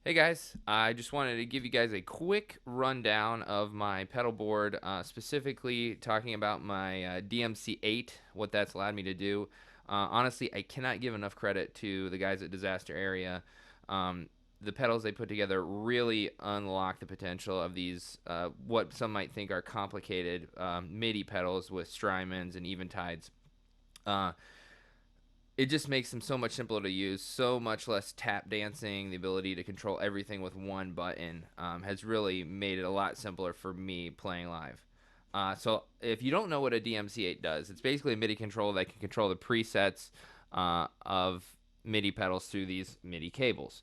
Hey guys, I just wanted to give you guys a quick rundown of my pedal board, specifically talking about my DMC8, what that's allowed me to do. Honestly, I cannot give enough credit to the guys at Disaster Area. Um, the pedals they put together really unlock the potential of these, what some might think are complicated MIDI pedals with Strymons and Eventides. Uh, it just makes them so much simpler to use, so much less tap dancing. The ability to control everything with one button has really made it a lot simpler for me playing live. So if you don't know what a DMC8 does, it's basically a MIDI controller that can control the presets of MIDI pedals through these MIDI cables.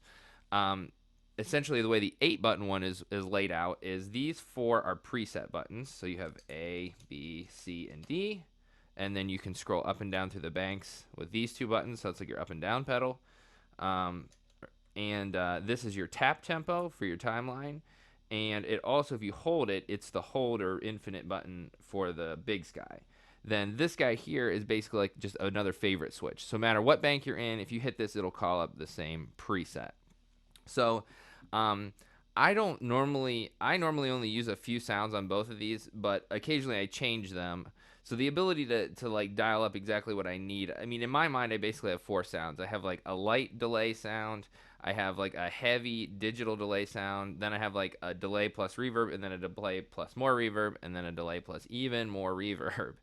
Um, Essentially, the way the 8 button one is laid out is these four are preset buttons. So you have A, B, C, and D, and then you can scroll up and down through the banks with these two buttons. So it's like your up and down pedal. Um, and this is your tap tempo for your timeline. And it also, if you hold it, it's the hold or infinite button for the big sky. Then this guy here is basically like just another favorite switch. So no matter what bank you're in, if you hit this, it'll call up the same preset. So, um, I normally only use a few sounds on both of these, but occasionally I change them. So the ability to like dial up exactly what I need. I mean, in my mind, I basically have four sounds. I have like a light delay sound. I have like a heavy digital delay sound. Then I have like a delay plus reverb, and then a delay plus more reverb, and then a delay plus even more reverb.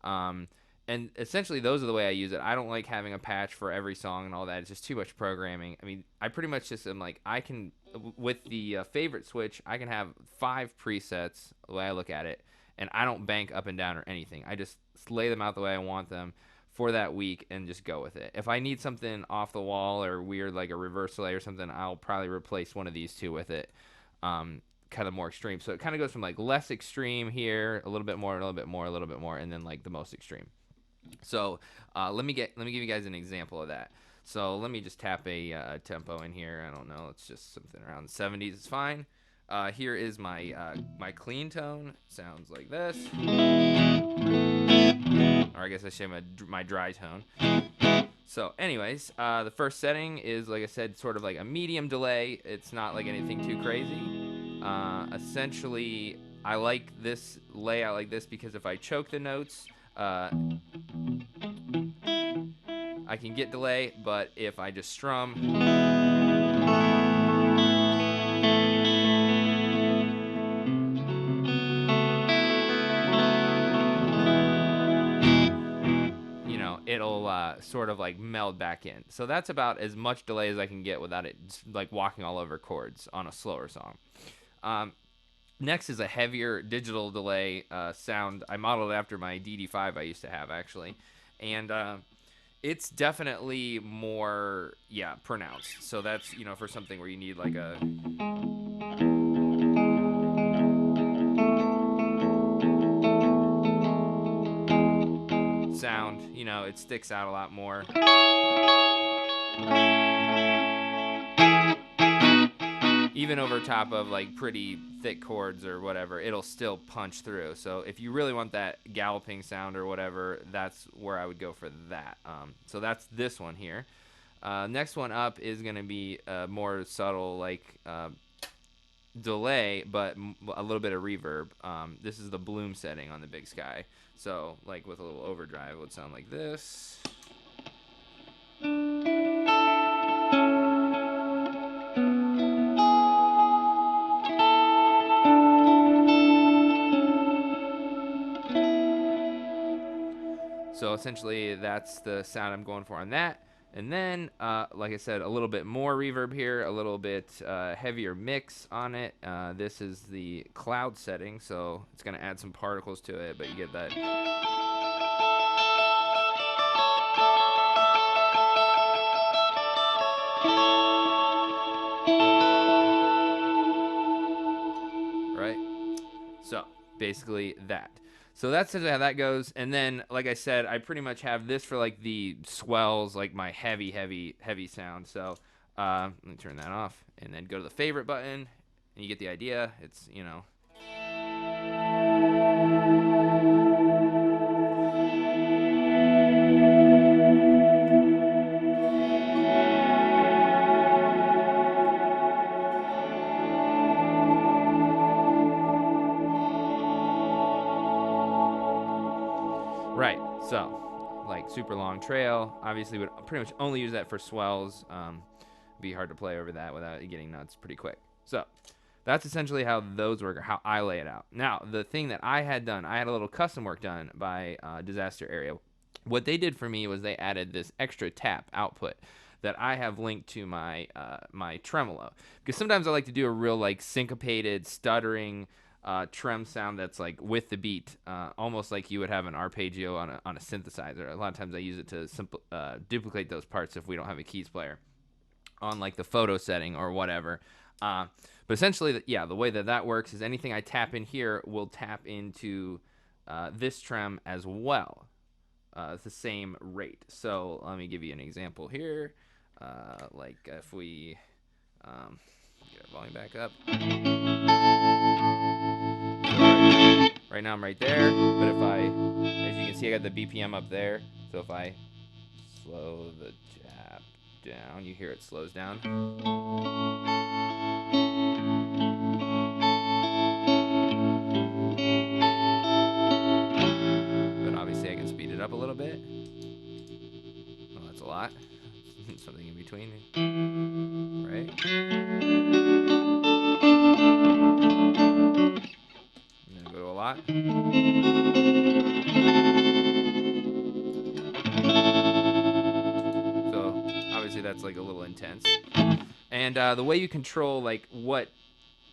Um, and essentially those are the way I use it. I don't like having a patch for every song and all that. It's just too much programming. I mean, I pretty much just am like I can with the favorite switch, I can have 5 presets the way I look at it, and I don't bank up and down or anything. I just lay them out the way I want them for that week and just go with it. If I need something off the wall or weird like a reverse delay or something, I'll probably replace one of these two with it. Kind of more extreme. So it kind of goes from like less extreme here, a little bit more, a little bit more, a little bit more, and then like the most extreme. So let me give you guys an example of that. So let me just tap a tempo in here. I don't know. It's just something around the 70s. It's fine. Here is my my clean tone. Sounds like this, or I guess I should say my dry tone. So, anyways, the first setting is like I said, sort of like a medium delay. It's not like anything too crazy. Essentially, I like this layout like this because if I choke the notes, I can get delay, but if I just strum, it'll sort of like meld back in. So that's about as much delay as I can get without it like walking all over chords on a slower song. Um, Next is a heavier digital delay sound. I modeled it after my DD5 I used to have actually, and it's definitely more pronounced. So that's for something where you need like a sound. It sticks out a lot more. Even over top of like pretty thick chords or whatever, it'll still punch through. So if you really want that galloping sound or whatever, that's where I would go for that. So that's this one here. Next one up is going to be more subtle, like delay, but a little bit of reverb. This is the bloom setting on the Big Sky. So like with a little overdrive, it would sound like this. So essentially, that's the sound I'm going for on that. And then, like I said, a little bit more reverb here, a little bit heavier mix on it. This is the cloud setting, so it's going to add some particles to it, but you get that. Right? So basically that. So that's how that goes. And then, like I said, I pretty much have this for like the swells, like my heavy, heavy, heavy sound. So let me turn that off and then go to the favorite button, and you get the idea. It's. Right. So, like super long trail. Obviously, would pretty much only use that for swells. Be hard to play over that without it getting nuts pretty quick. So, that's essentially how those work, or how I lay it out. Now, the thing that I had done, I had a little custom work done by Disaster Area. What they did for me was they added this extra tap output that I have linked to my my tremolo, because sometimes I like to do a real like syncopated, stuttering trem sound that's like with the beat, almost like you would have an arpeggio on a synthesizer. A lot of times I use it to duplicate those parts if we don't have a keys player on like the photo setting or whatever. But essentially, yeah, the way that that works is anything I tap in here will tap into this trem as well. It's the same rate. So let me give you an example here. Like if we get our volume back up. Right now I'm right there, but if I, as you can see, I got the BPM up there. So if I slow the tap down, you hear it slows down. But obviously I can speed it up a little bit. Well, that's a lot. Something in between, right? I'm gonna go to a lot. So obviously that's like a little intense. And the way you control like what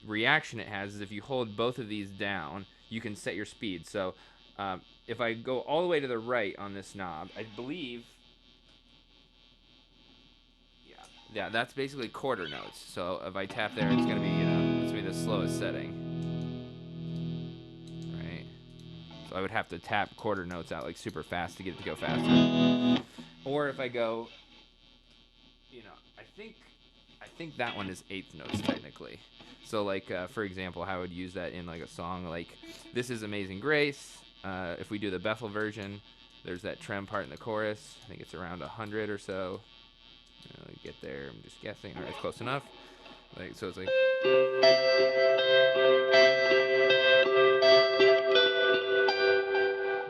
reaction it has is if you hold both of these down, you can set your speed. So if I go all the way to the right on this knob, I believe, yeah, that's basically quarter notes. So if I tap there, it's gonna be, it's gonna be the slowest setting, right? So I would have to tap quarter notes out like super fast to get it to go faster. Or if I go, I think that one is eighth notes technically. So like for example, how I would use that in like a song like "This Is Amazing Grace." If we do the Bethel version, there's that trem part in the chorus. I think it's around 100 or so. Get there. I'm just guessing. All right, it's close enough. Like so, it's like.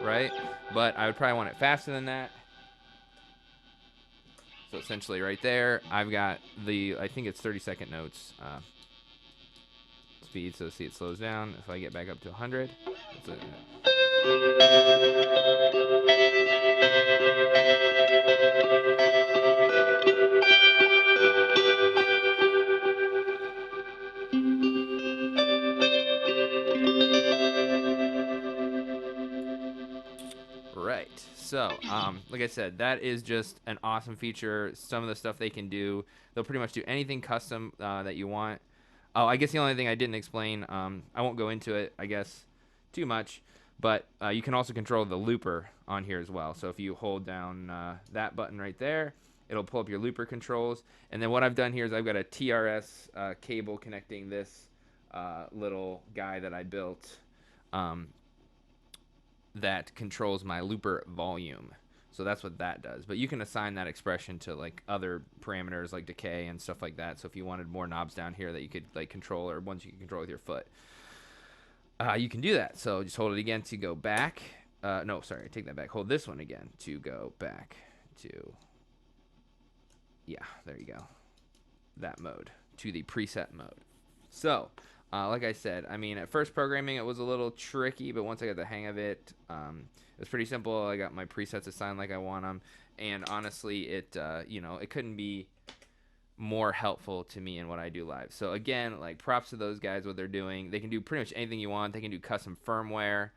Right, but I would probably want it faster than that. So essentially right there, I've got I think it's 30-second notes speed, so see it slows down. If I get back up to 100, that's it. Right. So, like I said, that is just an awesome feature. Some of the stuff they can do, they'll pretty much do anything custom that you want. Oh, I guess the only thing I didn't explain, I won't go into it, I guess, too much, but you can also control the looper on here as well. So if you hold down that button right there, it'll pull up your looper controls. And then what I've done here is I've got a TRS cable connecting this little guy that I built that controls my looper volume. So that's what that does. But you can assign that expression to like other parameters like decay and stuff like that. So if you wanted more knobs down here that you could like control, or ones you can control with your foot, you can do that. So just hold it again to go back. No, sorry, take that back. Hold this one again to go back to, yeah, there you go. That mode, to the preset mode. So, like I said, I mean, at first programming it was a little tricky, but once I got the hang of it, it was pretty simple. I got my presets assigned like I want them, and honestly, it couldn't be more helpful to me in what I do live. So again, like props to those guys, what they're doing. They can do pretty much anything you want. They can do custom firmware.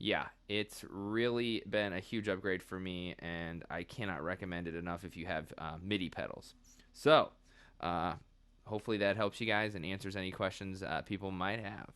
Yeah, it's really been a huge upgrade for me, and I cannot recommend it enough if you have MIDI pedals. So, hopefully that helps you guys and answers any questions people might have.